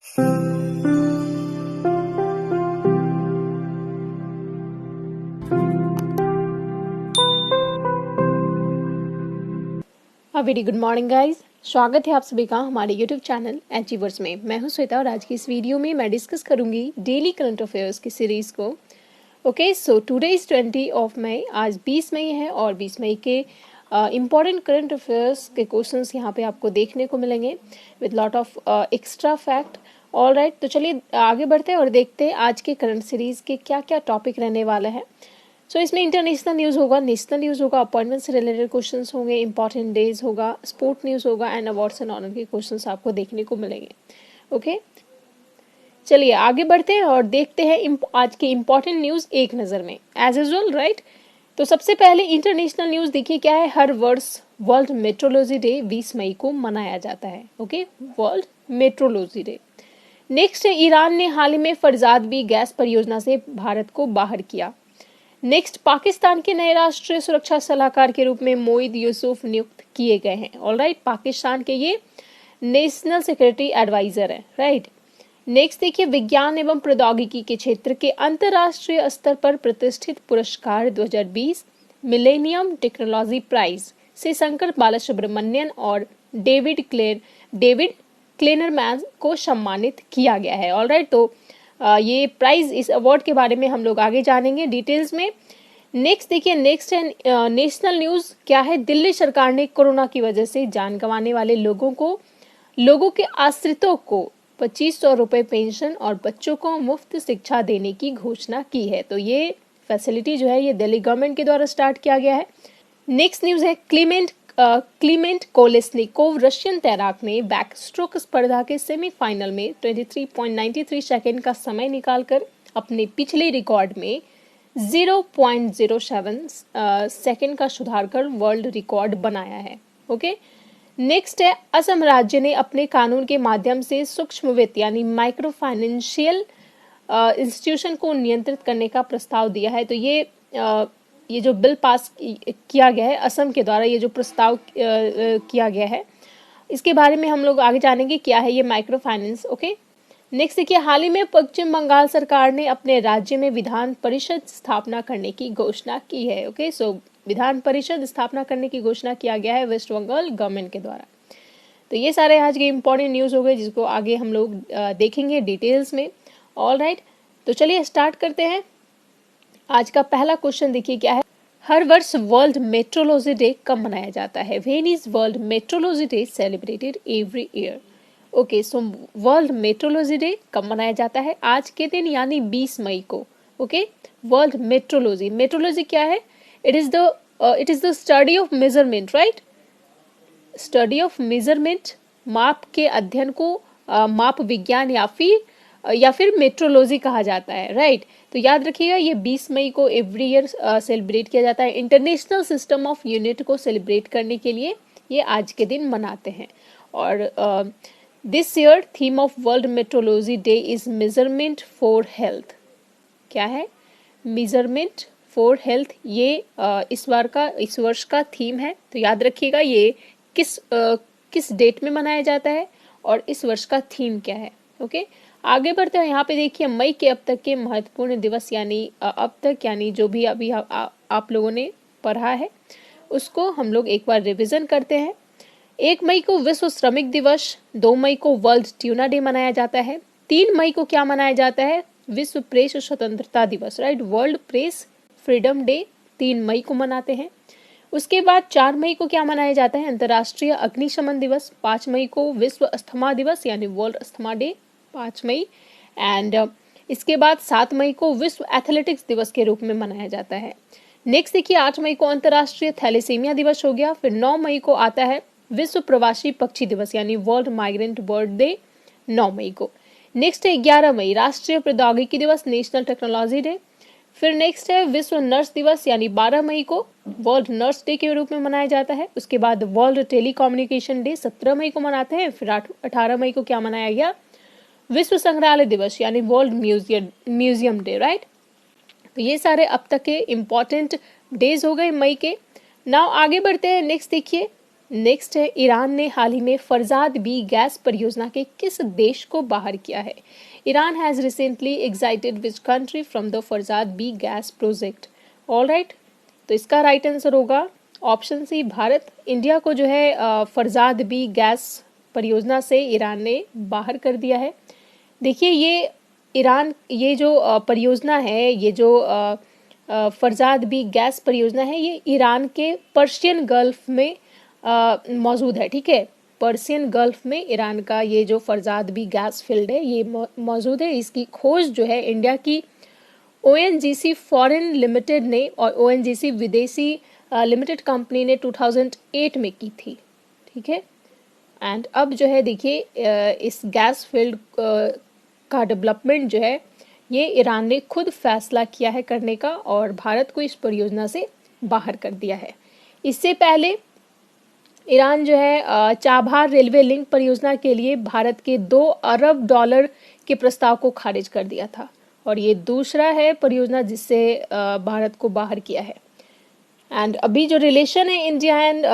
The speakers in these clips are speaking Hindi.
वेरी गुड मॉर्निंग गाइज, स्वागत है आप सभी का हमारे यूट्यूब चैनल अचीवर्स में। मैं हूं श्वेता और आज की इस वीडियो में मैं डिस्कस करूंगी डेली करंट अफेयर्स की सीरीज को। Okay, so today is 20 of May, आज 20 मई है और 20 मई के इम्पॉर्टेंट करंट अफेयर्स के क्वेश्चंस यहाँ पे आपको देखने को मिलेंगे with lot of extra fact. All right, तो चलिए आगे बढ़ते हैं और देखते हैं आज के करंट सीरीज के क्या क्या टॉपिक रहने वाला है। सो इसमें इंटरनेशनल न्यूज़ होगा, नेशनल न्यूज़ होगा, अपॉइंटमेंट से रिलेटेड क्वेश्चंस होंगे, इंपॉर्टेंट डेज होगा, स्पोर्ट न्यूज़ होगा एंड अवार्ड्स एंड ऑनर के क्वेश्चंस आपको देखने को मिलेंगे। ओके, चलिए आगे बढ़ते हैं और देखते हैं आज के इंपॉर्टेंट न्यूज़ एक नज़र में एज यूजुअल। राइट, तो सबसे पहले इंटरनेशनल न्यूज़ देखिए क्या है। हर वर्ष वर्ल्ड मेट्रोलॉजी डे 20 मई को मनाया जाता है। Okay, world metrology day. Next है, ईरान ने हाल ही में फरजाद-बी गैस परियोजना से भारत को बाहर किया। नेक्स्ट, पाकिस्तान के नए राष्ट्रीय सुरक्षा सलाहकार के रूप में मोईद यूसुफ नियुक्त किए गए हैं। ऑलराइट, पाकिस्तान के ये नेशनल सिक्योरिटी एडवाइजर हैं। राइट, नेक्स्ट देखिए, विज्ञान एवं प्रौद्योगिकी के क्षेत्र के अंतर्राष्ट्रीय स्तर पर प्रतिष्ठित पुरस्कार 2020 मिलेनियम टेक्नोलॉजी प्राइज से शंकर बालासुब्रमण्यन और डेविड क्लेनरमैन को सम्मानित किया गया है। ऑलराइट, तो ये प्राइज, इस अवार्ड के बारे में हम लोग आगे जानेंगे डिटेल्स में। नेक्स्ट देखिए, नेक्स्ट है नेशनल न्यूज़ क्या है। दिल्ली सरकार ने कोरोना की वजह से जान गंवाने वाले लोगों के आश्रितों को 2500 रुपये पेंशन और बच्चों को मुफ्त शिक्षा देने की घोषणा की है। तो ये फैसिलिटी जो है ये दिल्ली गवर्नमेंट के द्वारा स्टार्ट किया गया है। नेक्स्ट न्यूज़ है, क्लीमेंट कोलेस्निकोव रशियन तैराक ने बैक स्ट्रोक स्पर्धा के सेमीफाइनल में 23.93 सेकंड का समय निकालकर अपने पिछले रिकॉर्ड में 0.07 सेकंड का सुधार कर वर्ल्ड रिकॉर्ड बनाया है। ओके, नेक्स्ट है, असम राज्य ने अपने कानून के माध्यम से सूक्ष्म वित्त यानी माइक्रो फाइनेंशियल इंस्टीट्यूशन को नियंत्रित करने का प्रस्ताव दिया है। तो ये जो बिल पास किया गया है असम के द्वारा, ये जो प्रस्ताव किया गया है, इसके बारे में हम लोग आगे जानेंगे क्या है ये माइक्रो फाइनेंस। ओके, नेक्स्ट देखिए, हाल ही में पश्चिम बंगाल सरकार ने अपने राज्य में विधान परिषद स्थापना करने की घोषणा की है। ओके, सो विधान परिषद स्थापना करने की घोषणा किया गया है वेस्ट बंगाल गवर्नमेंट के द्वारा। तो ये सारे आज के इंपॉर्टेंट न्यूज़ हो गए जिसको आगे हम लोग देखेंगे डिटेल्स में। ऑल राइट, तो चलिए स्टार्ट करते हैं। आज का पहला क्वेश्चन देखिए क्या है। हर वर्ष वर्ल्ड मेट्रोलॉजी डे कब मनाया जाता है? When is world metrology day celebrated every year? Okay, so world metrology day कब मनाया जाता है? आज के दिन यानी 20 मई को। ओके, वर्ल्ड मेट्रोलॉजी क्या है? It is the study of measurement. Right, study of measurement, माप के अध्ययन को माप विज्ञान या फिर मेट्रोलॉजी कहा जाता है। राइट, तो याद रखिएगा ये 20 मई को एवरी ईयर सेलिब्रेट किया जाता है। इंटरनेशनल सिस्टम ऑफ यूनिट को सेलिब्रेट करने के लिए ये आज के दिन मनाते हैं। और this year theme of world metrology day is measurement for health. क्या है? Measurement for health. ये इस वर्ष का थीम है। तो याद रखिएगा ये किस डेट में मनाया जाता है और इस वर्ष का थीम क्या है। ओके, आगे बढ़ते हैं। यहाँ पे देखिए, मई के अब तक के महत्वपूर्ण दिवस यानी अब तक यानी जो भी अभी आप लोगों ने पढ़ा है उसको हम लोग एक बार रिवीजन करते हैं। 1 मई को विश्व श्रमिक दिवस, 2 मई को वर्ल्ड ट्यूना डे मनाया जाता है, 3 मई को क्या मनाया जाता है? विश्व प्रेस स्वतंत्रता दिवस। Right, world press freedom day 3 मई को मनाते हैं। उसके बाद 4 मई को क्या मनाया जाता है? अंतर्राष्ट्रीय अग्निशमन दिवस। 5 मई को विश्व अस्थमा दिवस यानी world asthma day 5 May. And इसके बाद 7 मई को विश्व एथलेटिक्स दिवस के रूप में मनाया जाता है। नेक्स्ट देखिए, 8 मई को अंतर्राष्ट्रीय थैलेसीमिया दिवस हो गया। फिर 9 मई को आता है विश्व प्रवासी पक्षी दिवस यानी वर्ल्ड माइग्रेंट बर्ड डे 9 मई को। नेक्स्ट है 11 मई राष्ट्रीय प्रौद्योगिकी दिवस, नेशनल टेक्नोलॉजी डे। फिर नेक्स्ट है विश्व नर्स दिवस यानी 12 मई को वर्ल्ड नर्स डे के रूप में मनाया जाता है। उसके बाद वर्ल्ड टेलीकम्युनिकेशन डे 17 मई को मनाते हैं। फिर 18 मई को क्या मनाया गया? विश्व संग्रहालय दिवस यानी वर्ल्ड म्यूजियम डे। राइट, तो ये सारे अब तक के इम्पॉर्टेंट डेज हो गए मई के। नाउ आगे बढ़ते हैं। नेक्स्ट देखिए, नेक्स्ट है ईरान ने हाल ही में फरजाद बी गैस परियोजना के किस देश को बाहर किया है? Iran has recently excited which country from the Farzad B gas project? All right, तो इसका राइट आंसर होगा ऑप्शन सी भारत। इंडिया को जो है फरजाद बी गैस परियोजना से ईरान ने बाहर कर दिया है। देखिए ये ईरान, ये जो परियोजना है, ये जो फरजाद बी गैस परियोजना है, ये ईरान के पर्शियन गल्फ में मौजूद है। ठीक है, पर्शियन गल्फ में ईरान का ये जो फरजाद बी गैस फील्ड है ये मौजूद है। इसकी खोज जो है इंडिया की ONGC फॉरेन लिमिटेड ने और ONGC विदेशी लिमिटेड कंपनी ने 2008 में की थी। ठीक है, एंड अब जो है देखिए इस गैस फील्ड का डेवलपमेंट जो है ये ईरान ने खुद फैसला किया है करने का और भारत को इस परियोजना से बाहर कर दिया है। इससे पहले ईरान जो है चाबहार रेलवे लिंक परियोजना के लिए भारत के $2 अरब के प्रस्ताव को खारिज कर दिया था और ये दूसरा है परियोजना जिससे भारत को बाहर किया है। एंड अभी जो रिलेशन है इंडिया एंड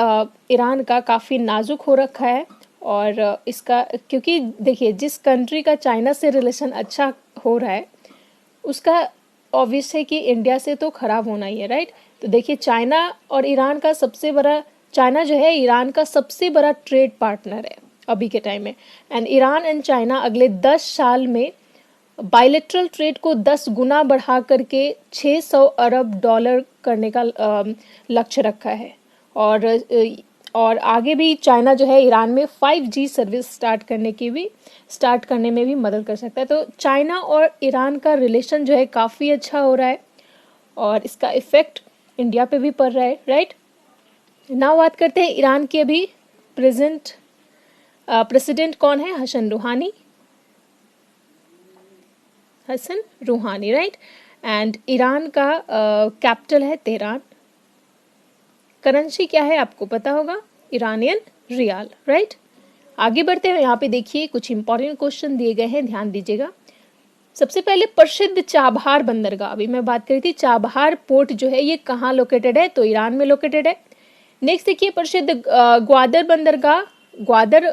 ईरान का काफ़ी नाजुक हो रखा है और इसका, क्योंकि देखिए जिस कंट्री का चाइना से रिलेशन अच्छा हो रहा है उसका ऑब्वियस है कि इंडिया से तो खराब होना ही है, राइट। तो देखिए चाइना और ईरान का सबसे बड़ा, चाइना जो है ईरान का सबसे बड़ा ट्रेड पार्टनर है अभी के टाइम में। एंड ईरान एंड चाइना अगले 10 साल में बायलैटरल ट्रेड को 10 गुना बढ़ा करके $600 अरब करने का लक्ष्य रखा है और आगे भी चाइना जो है ईरान में 5G सर्विस स्टार्ट करने में भी मदद कर सकता है। तो चाइना और ईरान का रिलेशन जो है काफ़ी अच्छा हो रहा है और इसका इफेक्ट इंडिया पे भी पड़ रहा है, राइट। नाउ बात करते हैं ईरान के अभी प्रेसिडेंट कौन है? Hassan Rouhani, right. And Iran का कैपिटल है तेहरान। करेंसी क्या है आपको पता होगा? Iranian rial, right. आगे बढ़ते हैं, यहाँ पे देखिए कुछ इंपॉर्टेंट क्वेश्चन दिए गए हैं, ध्यान दीजिएगा। सबसे पहले प्रसिद्ध चाबहार बंदरगाह, अभी मैं बात करी थी चाबहार पोर्ट जो है ये कहाँ लोकेटेड है? तो ईरान में लोकेटेड है। नेक्स्ट देखिए प्रसिद्ध ग्वादर बंदरगाह, ग्वादर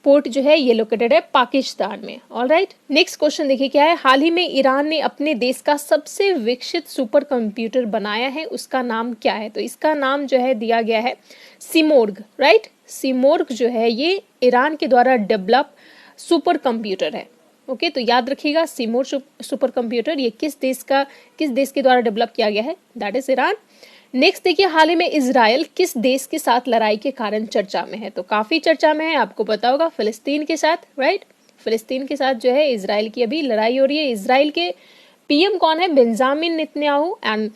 पोर्ट जो है ये लोकेटेड है पाकिस्तान में। ऑल राइट, नेक्स्ट क्वेश्चन देखिए क्या है? हाल ही में ईरान ने अपने देश का सबसे विकसित सुपर कंप्यूटर बनाया है, उसका नाम क्या है? तो इसका नाम जो है दिया गया है सिमोर्ग, राइट। सिमोर्ग जो है ये ईरान के द्वारा डेवलप सुपर कंप्यूटर है। ओके, तो याद रखिएगा सिमोर्ग सुपर कंप्यूटर ये किस देश के द्वारा डेवलप किया गया है? That is Iran. नेक्स्ट देखिए हाल ही में इजराइल किस देश के साथ लड़ाई के कारण चर्चा में है? तो काफी चर्चा में है, आपको पता होगा फिलिस्तीन के साथ, राइट। फिलिस्तीन के साथ जो है इजराइल की अभी लड़ाई हो रही है। इजराइल के PM कौन है? बेंजामिन नेतन्याहू एंड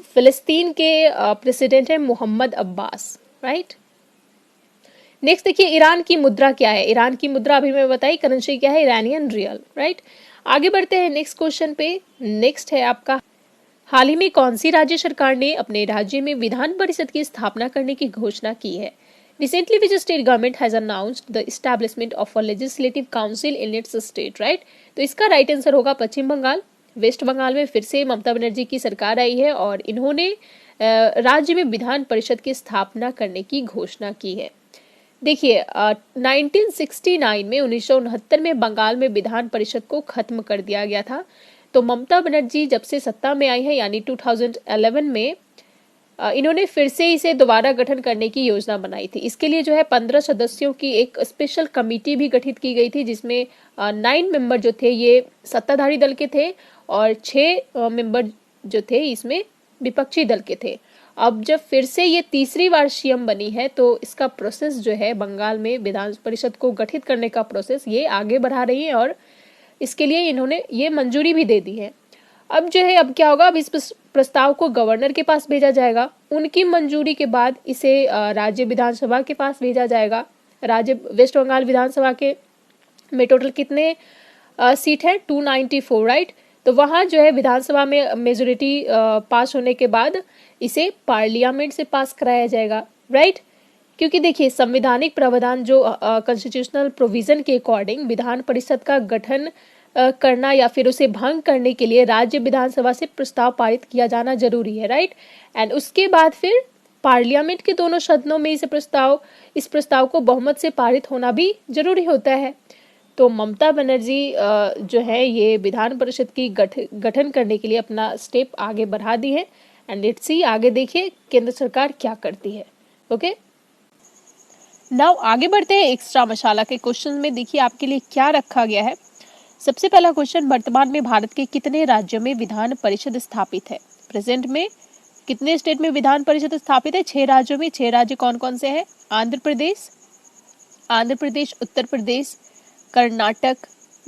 फिलिस्तीन के प्रेसिडेंट है मोहम्मद अब्बास, राइट। नेक्स्ट देखिए ईरान की मुद्रा क्या है? ईरान की मुद्रा अभी मैं बताई, करेंसी क्या है? Iranian real, right. आगे बढ़ते हैं नेक्स्ट क्वेश्चन पे। नेक्स्ट है आपका, हाल ही में कौन सी राज्य सरकार ने अपने राज्य में विधान परिषद की स्थापना करने की घोषणा की है? Recently, which state government has announced the establishment of a legislative council in its state, right? तो इसका राइट आंसर होगा पश्चिम बंगाल। वेस्ट बंगाल में फिर से ममता बनर्जी की सरकार आई है और इन्होंने राज्य में विधान परिषद की स्थापना करने की घोषणा की है। देखिए 1969 में 1969 में बंगाल में विधान परिषद को खत्म कर दिया गया था। तो ममता बनर्जी जब से सत्ता में आई है यानी 2011 में इन्होंने फिर से इसे दोबारा गठन करने की योजना बनाई थी। इसके लिए जो है 15 सदस्यों की एक स्पेशल कमेटी भी गठित की गई थी जिसमें 9 मेंबर जो थे ये सत्ताधारी दल के थे और 6 मेंबर जो थे इसमें विपक्षी दल के थे। अब जब फिर से ये तीसरी बार CM बनी है तो इसका प्रोसेस जो है बंगाल में विधान परिषद को गठित करने का प्रोसेस ये आगे बढ़ा रही है और इसके लिए इन्होंने ये मंजूरी भी दे दी है। अब जो है अब क्या होगा, अब इस प्रस्ताव को गवर्नर के पास भेजा जाएगा, उनकी मंजूरी के बाद इसे राज्य विधानसभा के पास भेजा जाएगा। राज्य वेस्ट बंगाल विधानसभा के में टोटल कितने सीट है? 294, राइट। तो वहाँ जो है विधानसभा में मेजोरिटी पास होने के बाद इसे पार्लियामेंट से पास कराया जाएगा, राइट। क्योंकि देखिए संवैधानिक प्रावधान जो कॉन्स्टिट्यूशनल प्रोविजन के अकॉर्डिंग विधान परिषद का गठन करना या फिर उसे भंग करने के लिए राज्य विधानसभा से प्रस्ताव पारित किया जाना जरूरी है, राइट। एंड उसके बाद फिर पार्लियामेंट के दोनों सदनों में इस प्रस्ताव को बहुमत से पारित होना भी जरूरी होता है। तो ममता बनर्जी जो है ये विधान परिषद की गठन करने के लिए अपना स्टेप आगे बढ़ा दी है। एंड लेट्स सी आगे देखिए केंद्र सरकार क्या करती है। ओके, नाउ आगे बढ़ते हैं एक्स्ट्रा मसाला के क्वेश्चन में। देखिए आपके लिए क्या रखा गया है। सबसे पहला क्वेश्चन, वर्तमान में भारत के कितने राज्यों में विधान परिषद स्थापित है? प्रेजेंट में कितने स्टेट में विधान परिषद स्थापित है? 6 राज्यों में। 6 राज्य कौन कौन से हैं? आंध्र प्रदेश, उत्तर प्रदेश, कर्नाटक,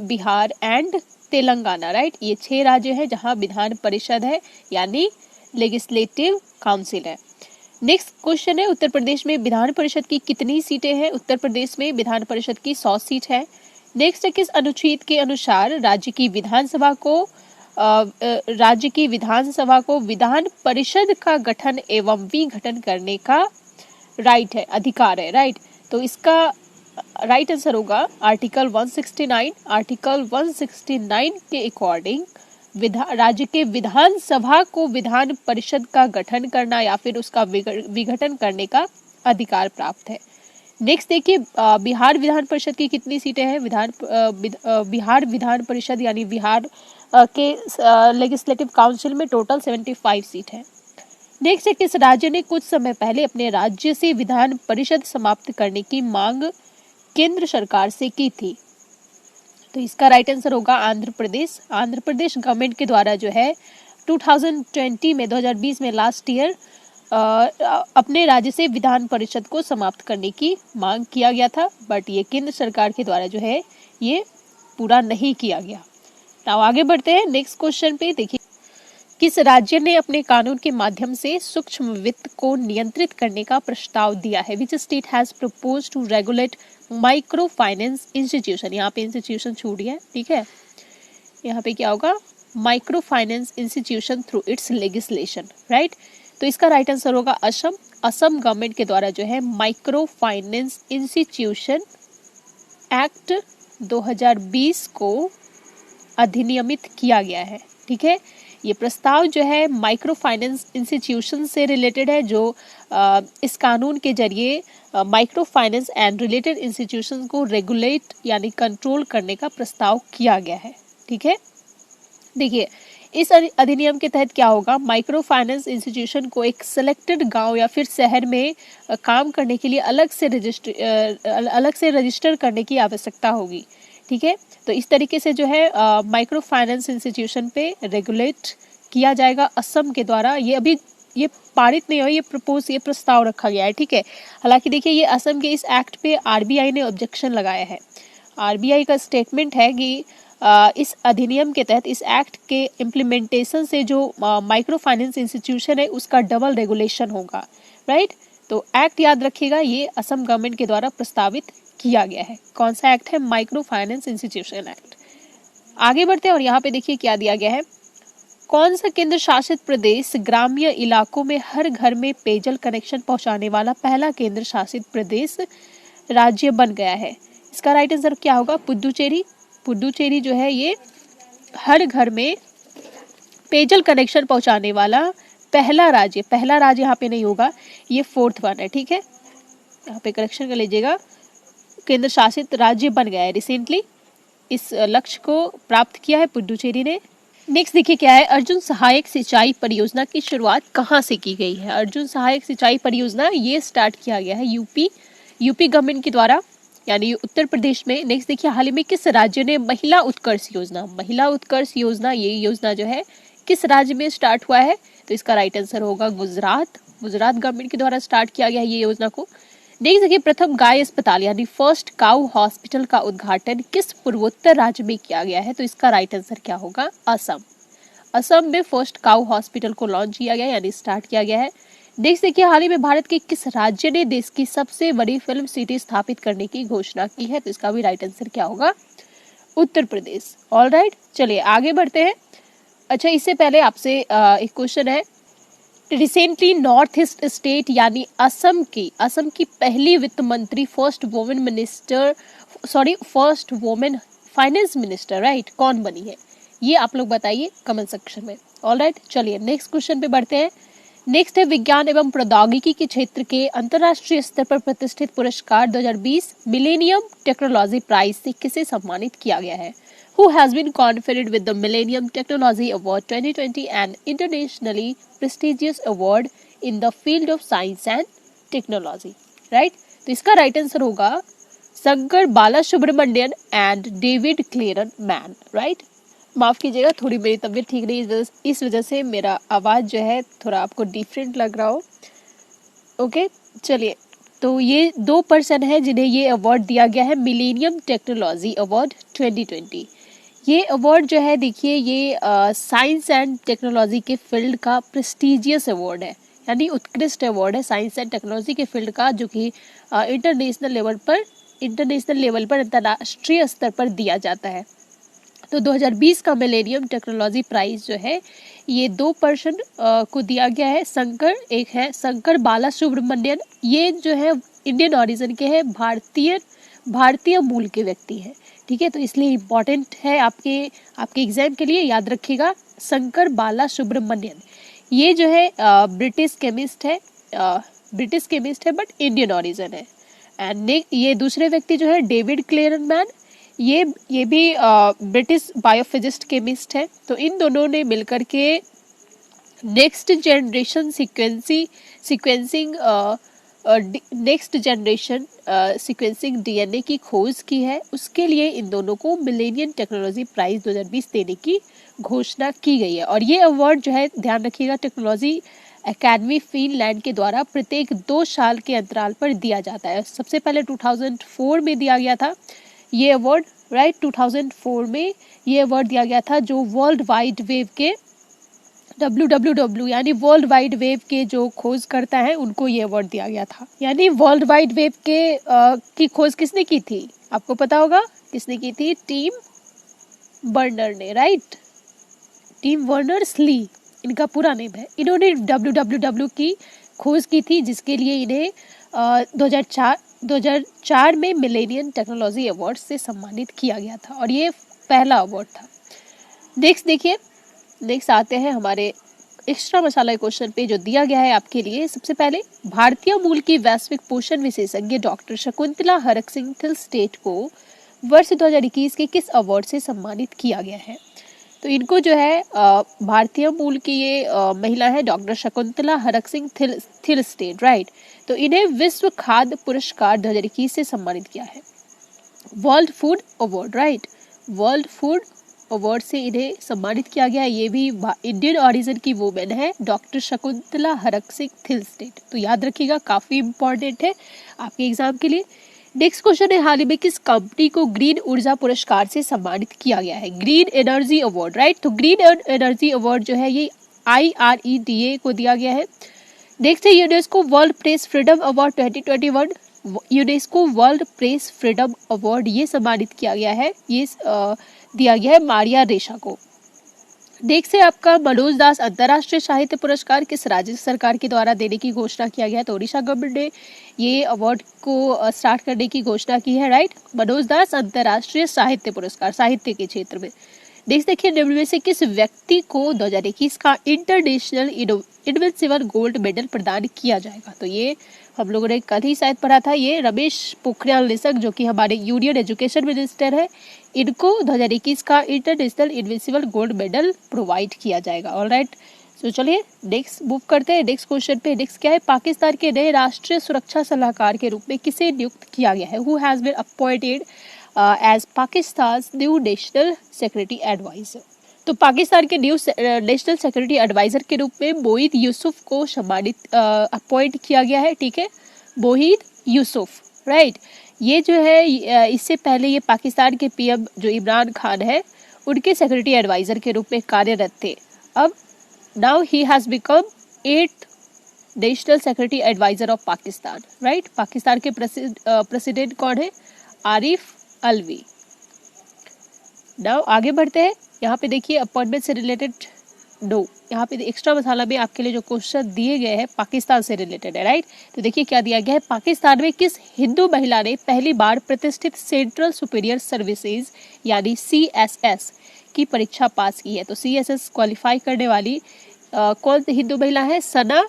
बिहार एंड तेलंगाना। राइट, ये 6 राज्य हैं जहां विधान परिषद है यानी लेजिस्लेटिव काउंसिल है। नेक्स्ट क्वेश्चन है, उत्तर प्रदेश में विधान परिषद की कितनी सीटें हैं? उत्तर प्रदेश में विधान परिषद की 100 सीट है। नेक्स्ट है, किस अनुच्छेद के अनुसार राज्य की विधानसभा को विधान परिषद का गठन एवं विघटन करने का राइट है, अधिकार है? राइट, तो इसका राइट आंसर होगा आर्टिकल 169। आर्टिकल 169 के अकॉर्डिंग राज्य के विधानसभा को विधान परिषद का गठन करना या फिर उसका विघटन करने का अधिकार प्राप्त है। नेक्स्ट देखिए, बिहार विधान परिषद की कितनी सीटें हैं? बिहार विधान परिषद यानी बिहार के लेजिस्लेटिव काउंसिल में टोटल 75 सीट है। नेक्स्ट है, किस राज्य ने कुछ समय पहले अपने राज्य से विधान परिषद समाप्त करने की मांग केंद्र सरकार से की थी? तो इसका राइट आंसर होगा आंध्र प्रदेश। आंध्र प्रदेश गवर्नमेंट के द्वारा जो है 2020 में लास्ट ईयर अपने राज्य से विधान परिषद को समाप्त करने की मांग किया गया था, बट ये केंद्र सरकार के द्वारा जो है ये पूरा नहीं किया गया। नाउ आगे बढ़ते हैं नेक्स्ट क्वेश्चन पे। देखिए, किस राज्य ने अपने कानून के माध्यम से सूक्ष्म वित्त को नियंत्रित करने का प्रस्ताव दिया है? Which state has proposed to regulate micro finance institution? यहाँ पे इंस्टीट्यूशन छूट गया, ठीक है, यहाँ पे क्या होगा? Micro finance institution through it's legislation. Right, तो इसका राइट आंसर होगा असम। असम गवर्नमेंट के द्वारा जो है माइक्रो फाइनेंस इंस्टीट्यूशन एक्ट 2020 को अधिनियमित किया गया है। ठीक है, ये प्रस्ताव जो है माइक्रो फाइनेंस इंस्टीट्यूशन से रिलेटेड है, जो इस कानून के जरिए micro finance and related institution को रेगुलेट यानी कंट्रोल करने का प्रस्ताव किया गया है। ठीक है, देखिए इस अधिनियम के तहत क्या होगा, माइक्रो फाइनेंस इंस्टीट्यूशन को एक सिलेक्टेड गांव या फिर शहर में काम करने के लिए अलग से रजिस्टर करने की आवश्यकता होगी। ठीक है, तो इस तरीके से जो है माइक्रो फाइनेंस इंस्टीट्यूशन पे रेगुलेट किया जाएगा असम के द्वारा। ये पारित नहीं हो, ये प्रस्ताव रखा गया है। ठीक है, हालांकि देखिए ये असम के इस एक्ट पे आरबीआई ने ऑब्जेक्शन लगाया है। आरबीआई का स्टेटमेंट है कि इस अधिनियम के तहत इस एक्ट के इम्प्लीमेंटेशन से जो माइक्रो फाइनेंस इंस्टीट्यूशन है उसका डबल रेगुलेशन होगा। राइट, तो एक्ट याद रखिएगा, ये असम गवर्नमेंट के द्वारा प्रस्तावित किया गया है। कौन सा एक्ट है? Micro finance institution act. आगे बढ़ते हैं और यहाँ पे देखिए क्या दिया गया है, कौन सा केंद्र शासित प्रदेश ग्रामीण इलाकों में हर घर में पेयजल कनेक्शन पहुंचाने वाला पहला केंद्र शासित प्रदेश राज्य बन गया है? इसका राइट आंसर क्या होगा? पुडुचेरी। पुडुचेरी जो है ये हर घर में पेयजल कनेक्शन पहुंचाने वाला पहला राज्य यहाँ पे नहीं होगा, ये 4th वन है। ठीक है, यहाँ पे करेक्शन कर लीजिएगा, केंद्र शासित राज्य बन गया है रिसेंटली। इस लक्ष्य को प्राप्त किया है पुडुचेरी ने। नेक्स्ट देखिए क्या है, अर्जुन सहायक सिंचाई परियोजना की शुरुआत कहाँ से की गई है? अर्जुन सहायक सिंचाई परियोजना ये स्टार्ट किया गया है यूपी गवर्नमेंट के द्वारा यानी उत्तर प्रदेश में। नेक्स्ट देखिए, हाल ही में किस राज्य ने महिला उत्कर्ष योजना ये योजना जो है किस राज्य में स्टार्ट हुआ है? तो इसका राइट आंसर होगा गुजरात गवर्नमेंट के द्वारा स्टार्ट किया गया है ये योजना को। नेक्स्ट देखिए, प्रथम गाय अस्पताल यानी फर्स्ट काउ हॉस्पिटल का उद्घाटन किस पूर्वोत्तर राज्य में किया गया है? तो इसका राइट आंसर क्या होगा? असम में फर्स्ट काउ हॉस्पिटल को लॉन्च किया गया यानी स्टार्ट किया गया है। नेक्स्ट देखिए, हाल ही में भारत के किस राज्य ने देश की सबसे बड़ी फिल्म सिटी स्थापित करने की घोषणा की है? तो इसका भी राइट आंसर क्या होगा? उत्तर प्रदेश। ऑल राइट, चलिए आगे बढ़ते हैं। अच्छा, इससे पहले आपसे एक क्वेश्चन है, रिसेंटली नॉर्थ ईस्ट स्टेट यानी असम की पहली वित्त मंत्री first women finance minister right कौन बनी है? ये आप लोग बताइए कमेंट सेक्शन में। ऑल राइट, चलिए नेक्स्ट क्वेश्चन पे बढ़ते हैं। नेक्स्ट है विज्ञान एवं प्रौद्योगिकी के क्षेत्र के अंतर्राष्ट्रीय स्तर पर प्रतिष्ठित पुरस्कार 2020 मिलेनियम टेक्नोलॉजी प्राइज से किसे सम्मानित किया गया है? Who has been conferred with the Millennium Technology Award 2020, an internationally prestigious award in the field of science and technology, right? तो इसका राइट आंसर होगा Shankar Balasubramanian and David Klenerman, right? माफ़ कीजिएगा, थोड़ी मेरी तबीयत ठीक नहीं, इस वजह से मेरा आवाज़ जो है थोड़ा आपको डिफरेंट लग रहा हो। ओके, चलिए, तो ये 2 पर्सन है जिन्हें ये अवार्ड दिया गया है, मिलेनियम टेक्नोलॉजी अवार्ड 2020। ये अवार्ड जो है देखिए, ये साइंस एंड टेक्नोलॉजी के फील्ड का प्रेस्टिजियस अवार्ड है, यानी उत्कृष्ट अवार्ड है साइंस एंड टेक्नोलॉजी के फील्ड का, जो कि इंटरनेशनल लेवल पर अंतर्राष्ट्रीय स्तर पर दिया जाता है। तो 2020 का मिलेनियम टेक्नोलॉजी प्राइज जो है ये 2 पर्सन को दिया गया है। एक है शंकर बालासुब्रमण्यन, ये जो है इंडियन ऑरिजिन के हैं, भारतीय मूल के व्यक्ति हैं, ठीक है? तो इसलिए इम्पॉर्टेंट है आपके एग्जाम के लिए, याद रखिएगा, शंकर बालासुब्रमण्यन। ये जो है ब्रिटिश केमिस्ट है बट इंडियन ऑरिजिन है। एंड ये दूसरे व्यक्ति जो है डेविड क्लेरन मैन, ये भी ब्रिटिश बायोफिजिस्ट केमिस्ट है। तो इन दोनों ने मिलकर के नेक्स्ट जनरेशन सीक्वेंसिंग डीएनए की खोज की है। उसके लिए इन दोनों को मिलेनियम टेक्नोलॉजी प्राइज 2020 देने की घोषणा की गई है। और ये अवार्ड जो है, ध्यान रखिएगा, टेक्नोलॉजी एकेडमी फिनलैंड के द्वारा प्रत्येक 2 साल के अंतराल पर दिया जाता है। सबसे पहले 2004 में दिया गया था ये अवार्ड, राइट? 2004 में ये अवार्ड दिया गया था, जो वर्ल्ड वाइड वेव के WWW यानी वर्ल्ड वाइड वेव के जो खोज करता है उनको ये अवार्ड दिया गया था। यानी वर्ल्ड वाइड वेव के की खोज किसने की थी? आपको पता होगा किसने की थी? टीम बर्नर ने, राइट? टीम बर्नर्स ली इनका पूरा नेम है। इन्होंने WWW की खोज की थी, जिसके लिए इन्हें 2004 में मिलेनियम टेक्नोलॉजी अवार्ड से सम्मानित किया गया था, और ये पहला अवार्ड था। नेक्स्ट देखिए, नेक्स्ट आते हैं हमारे एक्स्ट्रा मसाला क्वेश्चन पे जो दिया गया है आपके लिए। सबसे पहले, भारतीय मूल की वैश्विक पोषण विशेषज्ञ डॉक्टर शकुंतला हरक-सिंह थिल्स्टेट को वर्ष 2021 के किस अवार्ड से सम्मानित किया गया है? तो इनको जो है भारतीय मूल की ये महिला है डॉक्टर शकुंतला हरक-सिंह थिल्स्टेट, राइट? तो इन्हें विश्व खाद्य पुरस्कार 2021 से सम्मानित किया है, world food award, right? World food award से इन्हें सम्मानित किया गया है। ये भी इंडियन ऑरिजिन की वुमेन है, डॉक्टर शकुंतला हरक-सिंह थिल्स्टेट। तो याद रखिएगा, काफ़ी इंपॉर्टेंट है आपके एग्जाम के लिए। नेक्स्ट क्वेश्चन है, हाल ही में किस कंपनी को ग्रीन ऊर्जा पुरस्कार से सम्मानित किया गया है? Green energy award, right? तो ग्रीन एनर्जी अवार्ड जो है ये IREDA को दिया गया है। नेक्स्ट है, UNESCO world press freedom award 2021, UNESCO world press freedom award ये सम्मानित किया गया है, ये दिया गया है मारिया रेशा को। नेक्स्ट है आपका मनोज दास अंतर्राष्ट्रीय साहित्य पुरस्कार किस राज्य सरकार के द्वारा देने की घोषणा किया गया है? तो ओडिशा गवर्नमेंट ने ये अवार्ड को स्टार्ट करने की घोषणा की है, राइट? मनोज दास अंतर्राष्ट्रीय साहित्य पुरस्कार, साहित्य के क्षेत्र में। नेक्स्ट देखिए, निम्न में से किस व्यक्ति को 2021 का इंटरनेशनल इनविंसिबल गोल्ड मेडल प्रदान किया जाएगा? तो ये हम लोगों ने कल ही शायद पढ़ा था, ये रमेश पोखरियाल निशंक जो कि हमारे यूनियन एजुकेशन मिनिस्टर है, इनको 2021 का international invincible gold medal provide किया जाएगा। ऑलराइट, तो चलिए नेक्स्ट मूव करते हैं नेक्स्ट क्वेश्चन पे। नेक्स्ट क्या है, पाकिस्तान के नए राष्ट्रीय सुरक्षा सलाहकार के रूप में किसे नियुक्त किया गया है? Who has been appointed as Pakistan new national security adviser? तो पाकिस्तान के न्यू नेशनल सिक्योरिटी एडवाइजर के रूप में मोहित यूसुफ को सम्मानित अपॉइंट किया गया है, ठीक है? मोहित यूसुफ, राइट? ये जो है इससे पहले ये पाकिस्तान के PM जो इमरान खान है उनके सिक्योरिटी एडवाइजर के रूप में कार्यरत थे। अब now he has become 8th national security adviser of Pakistan, right? Pakistan के प्रेसिडेंट कौन है? आरिफ अलवी। नाउ आगे बढ़ते हैं। यहाँ पे देखिए अपॉइंटमेंट से रिलेटेड यहाँ पे एक्स्ट्रा मसाला में आपके लिए जो क्वेश्चन दिए गए हैं पाकिस्तान से रिलेटेड है, राइट? तो देखिए क्या दिया गया है, पाकिस्तान में किस हिंदू महिला ने पहली बार प्रतिष्ठित सेंट्रल सुपीरियर सर्विसेज यानी CSS की परीक्षा पास की है? तो CSS क्वालिफाई करने वाली कौन हिंदू महिला है? सना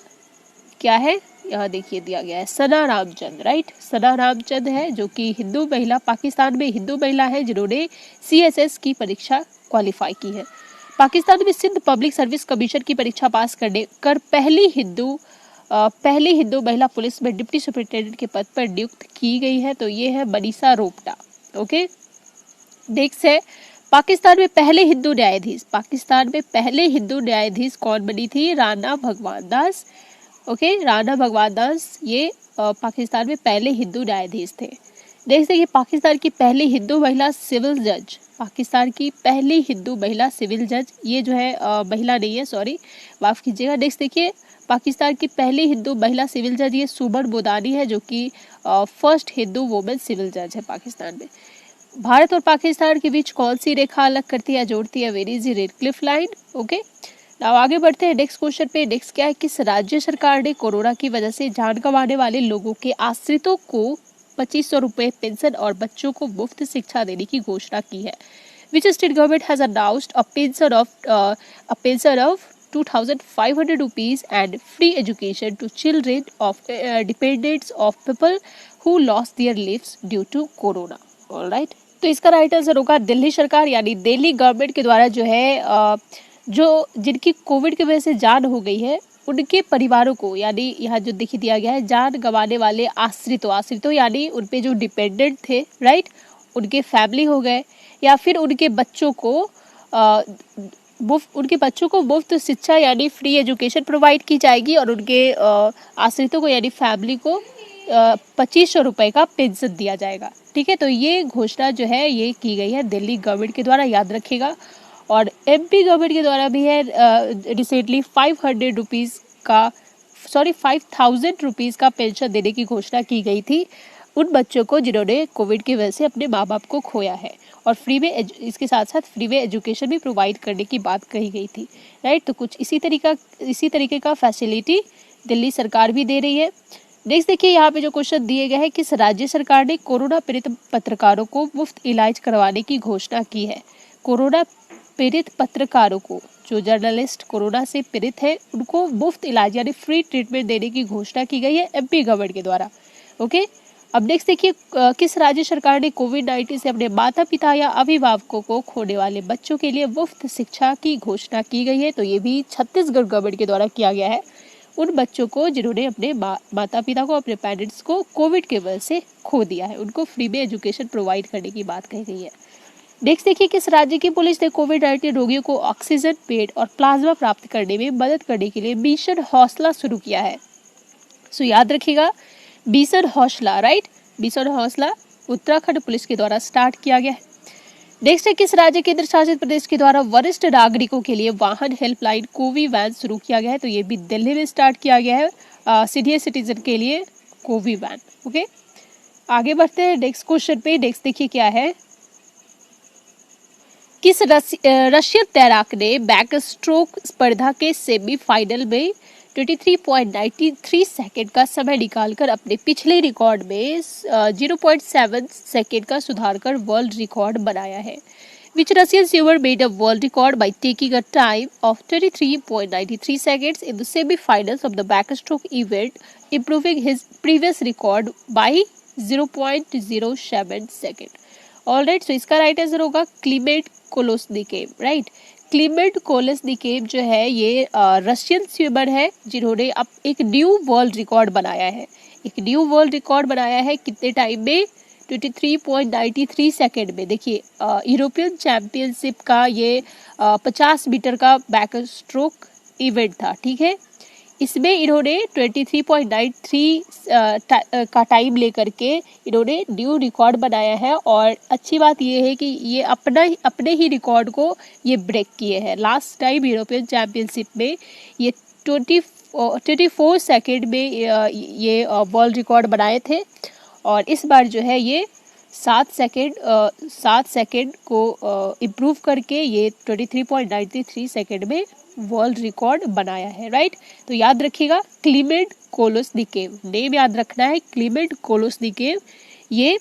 क्या है, यहाँ देखिए दिया गया है सना रामचंद, राइट। सना रामचंद है जो कि हिंदू महिला, पाकिस्तान में हिंदू महिला है जिन्होंने CSS की परीक्षा क्वालिफाई की है। पाकिस्तान में सिंध पब्लिक सर्विस कमीशन की परीक्षा पास करने कर पहली हिंदू महिला पुलिस में डिप्टी सुपरिटेंडेंट के पद पर नियुक्त की गई है, तो ये है मनीषा रोपटा। ओके, नेक्स्ट है पाकिस्तान में पहले हिंदू न्यायाधीश कौन बनी थी, राणा भगवान दास। ओके, राणा भगवान दास ये पाकिस्तान में पहले हिंदू न्यायाधीश थे। नेक्स्ट देखिए पाकिस्तान की पहली हिंदू महिला सिविल जज, पाकिस्तान की पहली हिंदू महिला सिविल जज, ये जो है महिला नहीं है, सॉरी माफ कीजिएगा। नेक्स्ट देखिए पाकिस्तान की पहली हिंदू महिला सिविल जज ये सुमन बोदानी है जो कि फर्स्ट हिंदू वुमेन सिविल जज है पाकिस्तान में। भारत और पाकिस्तान के बीच कौन सी रेखा अलग करती है, जोड़ती है, where is the Radcliffe line. Okay, now आगे बढ़ते हैं नेक्स्ट क्वेश्चन पे। नेक्स्ट क्या है, किस राज्य सरकार ने कोरोना की वजह से जान गंवाने वाले लोगों के आश्रितों को 2500 रुपए पेंशन और बच्चों को मुफ्त शिक्षा देने की घोषणा की है। Which state government has announced a pension of 2500 rupees and free education to children of dependents of people who lost their lives due to corona. All right, तो इसका राइट आंसर होगा दिल्ली सरकार, यानी दिल्ली गवर्नमेंट के द्वारा जो है जो जिनकी कोविड की वजह से जान हो गई है उनके परिवारों को, यानी यहाँ जो देखिए दिया गया है जान गंवाने वाले आश्रितों यानी उन पे जो डिपेंडेंट थे, राइट, उनके फैमिली हो गए या फिर उनके बच्चों को मुफ्त शिक्षा यानी फ्री एजुकेशन प्रोवाइड की जाएगी और उनके आश्रितों को यानी फैमिली को 2500 रुपए का पेंशन दिया जाएगा। ठीक है, तो ये घोषणा जो है ये की गई है दिल्ली गवर्नमेंट के द्वारा, याद रखिएगा। और MP गवर्नमेंट के द्वारा भी है रिसेंटली 500 रुपीज़ का पेंशन देने की घोषणा की गई थी उन बच्चों को जिन्होंने कोविड की वजह से अपने माँ बाप को खोया है, और फ्री में इसके साथ साथ फ्री में एजुकेशन भी प्रोवाइड करने की बात कही गई थी, राइट। तो कुछ इसी तरीके का फैसिलिटी दिल्ली सरकार भी दे रही है। नेक्स्ट देखिए यहाँ पे जो क्वेश्चन दिए गए हैं, किस राज्य सरकार ने कोरोना पीड़ित पत्रकारों को मुफ्त इलाज करवाने की घोषणा की है। कोरोना पीड़ित पत्रकारों को, जो जर्नलिस्ट कोरोना से पीड़ित है उनको मुफ्त इलाज यानी फ्री ट्रीटमेंट देने की घोषणा की गई है MP गवर्नमेंट के द्वारा। ओके, अब नेक्स्ट देखिए किस राज्य सरकार ने कोविड-19 से अपने माता पिता या अभिभावकों को खोने वाले बच्चों के लिए मुफ्त शिक्षा की घोषणा की गई है। तो ये भी छत्तीसगढ़ गवर्नमेंट के द्वारा किया गया है उन बच्चों को जिन्होंने अपने माता पिता को, अपने पेरेंट्स को कोविड के वजह से खो दिया है, उनको फ्री में एजुकेशन प्रोवाइड करने की बात कही गई है। नेक्स्ट देखिए किस राज्य की पुलिस ने कोविड-19 रोगियों को ऑक्सीजन बेड और प्लाज्मा प्राप्त करने में मदद करने के लिए मिशन हौसला शुरू किया है। सो याद रखिएगा मिशन हौसला, राइट, मिशन हौसला उत्तराखंड पुलिस के द्वारा स्टार्ट किया गया है। नेक्स्ट है किस राज्य केंद्र शासित प्रदेश के द्वारा वरिष्ठ नागरिकों के लिए वाहन हेल्पलाइन कोवी वैन शुरू किया गया है। तो ये भी दिल्ली में स्टार्ट किया गया है सीनियर सिटीजन के लिए कोवी वैन। ओके, आगे बढ़ते हैं नेक्स्ट क्वेश्चन पे। नेक्स्ट देखिए क्या है, किस रशियन तैराक ने बैक स्ट्रोक स्पर्धा के सेमीफाइनल में 23.93 सेकेंड का समय निकालकर अपने पिछले रिकॉर्ड में 0.7 सेकेंड का सुधार कर वर्ल्ड रिकॉर्ड बनाया है। Which Russian swimmer made a world record by taking a time of 23.93 seconds in the semi-finals of the backstroke event, improving his previous record by 0.07 second. All right, so इसका राइट आंसर होगा Kliment Kolesnikov, right. Kliment Kolesnikov जो है ये रशियन स्विमर है जिन्होंने अब एक न्यू वर्ल्ड रिकॉर्ड बनाया है। कितने टाइम में, 23.93 सेकेंड में। देखिए यूरोपियन चैंपियनशिप का ये 50 मीटर का बैक स्ट्रोक इवेंट था, ठीक है। इसमें इन्होंने 23.93 का टाइम लेकर के इन्होंने न्यू रिकॉर्ड बनाया है, और अच्छी बात ये है कि ये अपने ही रिकॉर्ड को ये ब्रेक किए हैं। लास्ट टाइम यूरोपियन चैंपियनशिप में ये 24 सेकेंड में ये वर्ल्ड रिकॉर्ड बनाए थे, और इस बार जो है ये 7 सेकेंड को इम्प्रूव करके ये 23.93 सेकेंड में वर्ल्ड रिकॉर्ड बनाया है, राइट। तो याद रखिएगा क्लीमेंट कोलोस्निकेव, नेम याद रखना है, क्लीमेंट कोलोस्निकेव ये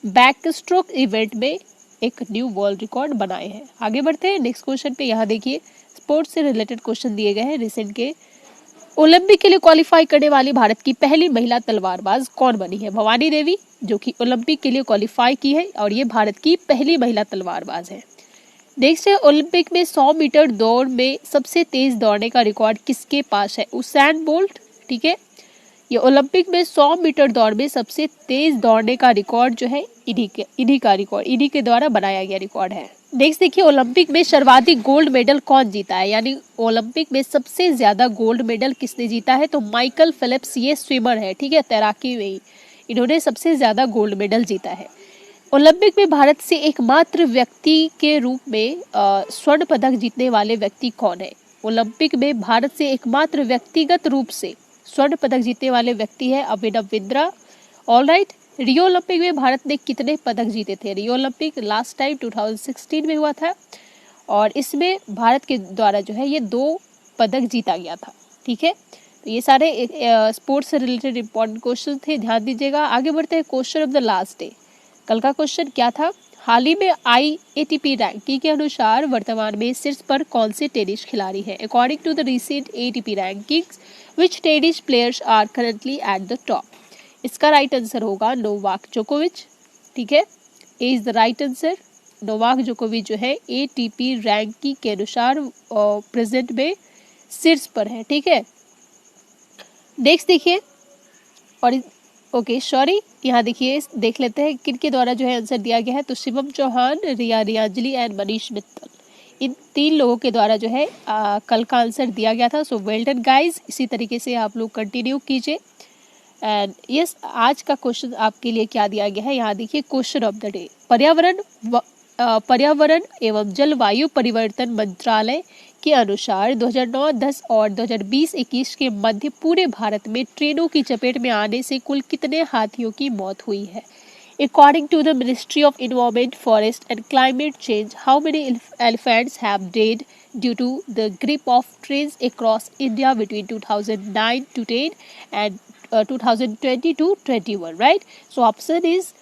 बैक स्ट्रोक इवेंट में एक न्यू वर्ल्ड रिकॉर्ड बनाए हैं। आगे बढ़ते हैं नेक्स्ट क्वेश्चन पे। यहाँ देखिए स्पोर्ट्स से रिलेटेड क्वेश्चन दिए गए हैं रिसेंट के। ओलंपिक के लिए क्वालिफाई करने वाली भारत की पहली महिला तलवारबाज कौन बनी है? भवानी देवी, जो कि ओलंपिक के लिए क्वालिफाई की है और ये भारत की पहली महिला तलवारबाज है। नेक्स्ट है, ओलंपिक में 100 मीटर दौड़ में सबसे तेज दौड़ने का रिकॉर्ड किसके पास है? Usain bolt. ठीक है, ये ओलंपिक में 100 मीटर दौड़ में सबसे तेज दौड़ने का रिकॉर्ड जो है इन्हीं के द्वारा बनाया गया रिकॉर्ड है। नेक्स्ट देखिए, ओलंपिक में सर्वाधिक गोल्ड मेडल कौन जीता है? यानी ओलंपिक में सबसे ज्यादा गोल्ड मेडल किसने जीता है? तो माइकल फेल्प्स, ये स्विमर है, ठीक है, तैराकी में ही इन्होंने सबसे ज्यादा गोल्ड मेडल जीता है। ओलंपिक में भारत से एकमात्र व्यक्ति के रूप में स्वर्ण पदक जीतने वाले व्यक्ति कौन है? ओलंपिक में भारत से एकमात्र व्यक्तिगत रूप से स्वर्ण पदक जीतने वाले व्यक्ति है Abhinav Bindra. Alright, Rio Olympic में भारत ने कितने पदक जीते थे? रियो ओलंपिक लास्ट टाइम 2016 में हुआ था और इसमें भारत के द्वारा जो है ये 2 पदक जीता गया था। ठीक है, तो ये सारे स्पोर्ट्स से रिलेटेड इंपॉर्टेंट क्वेश्चन थे, ध्यान दीजिएगा। आगे बढ़ते हैं, question of the last day. कल का क्वेश्चन क्या था? हाल ही में आई एटीपी रैंकिंग के अनुसार वर्तमान में शीर्ष पर कौन से टेनिस खिलाड़ी हैं? According to the recent ATP rankings which tennis players are currently at the top? इसका राइट आंसर होगा नोवाक जोकोविच। ठीक है, A is the right answer. Novak जोकोविच जो है एटीपी रैंकिंग के अनुसार प्रेजेंट में शीर्ष पर है। ठीक है, नेक्स्ट देखिए, और ओके सॉरी, यहाँ देखिए, देख लेते हैं किनके द्वारा जो है आंसर दिया गया है। तो शिवम चौहान, रिया रियांजली एंड मनीष मित्तल, इन 3 लोगों के द्वारा जो है कल का आंसर दिया गया था। सो वेल डन गाइज, इसी तरीके से आप लोग कंटिन्यू कीजिए। एंड यस, आज का क्वेश्चन आपके लिए क्या दिया गया है, यहाँ देखिए, क्वेश्चन ऑफ द डे। पर्यावरण एवं जलवायु परिवर्तन मंत्रालय के अनुसार 2009-10 और 2020-21 के मध्य पूरे भारत में ट्रेनों की चपेट में आने से कुल कितने हाथियों की मौत हुई है? According to the Ministry of Environment, Forest and Climate Change, how many elephants have died due to the grip of trains across India between 2009 to 10 and 2020 to 21, right? So option is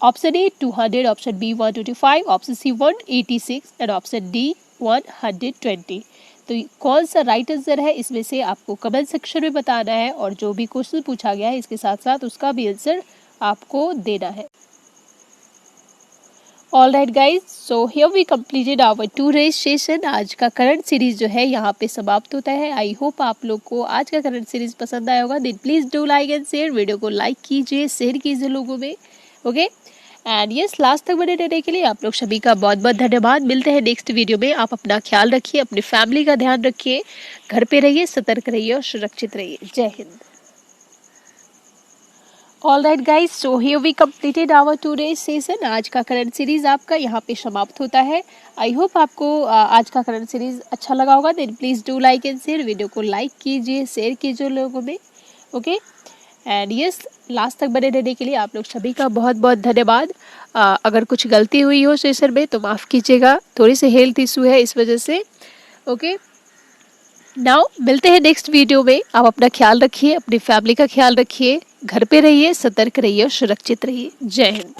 option A 200, option B 125, option C 186 and option D 120। तो कौन सा राइट आंसर है इसमें से आपको कमेंट सेक्शन में बताना है और जो भी क्वेश्चन पूछा गया है इसके साथ साथ उसका भी आंसर आपको देना है। All right guys, so here we completed our 2 days session. आज का करंट सीरीज जो है यहाँ पे समाप्त होता है। आई होप आप लोग को आज का करंट सीरीज पसंद आया होगा। Then please do like and share, video को लाइक कीजिए, शेयर कीजिए लोगों में। ओके, एंड यस, लास्ट तक बने रहने के लिए आप लोग सभी का बहुत बहुत धन्यवाद। मिलते हैं नेक्स्ट वीडियो में। आप अपना ख्याल रखिए, अपनी फैमिली का ध्यान रखिए, घर पे रहिए, सतर्क रहिए और सुरक्षित रहिए। Jai Hind. All right guys, so here we completed our 2 days session. आज का करंट सीरीज आपका यहाँ पे समाप्त होता है। आई होप आपको आज का करंट सीरीज अच्छा लगा होगा। Then please do like and share, video को लाइक कीजिए, शेयर कीजिए लोगों में। ओके, एंड यस, लास्ट तक बने रहने के लिए आप लोग सभी का बहुत बहुत धन्यवाद। अगर कुछ गलती हुई हो सेशन में तो माफ़ कीजिएगा, थोड़ी सी हेल्थ इशू है इस वजह से। ओके, नाउ मिलते हैं नेक्स्ट वीडियो में। आप अपना ख्याल रखिए, अपनी फैमिली का ख्याल रखिए, घर पे रहिए, सतर्क रहिए और सुरक्षित रहिए। जय हिंद।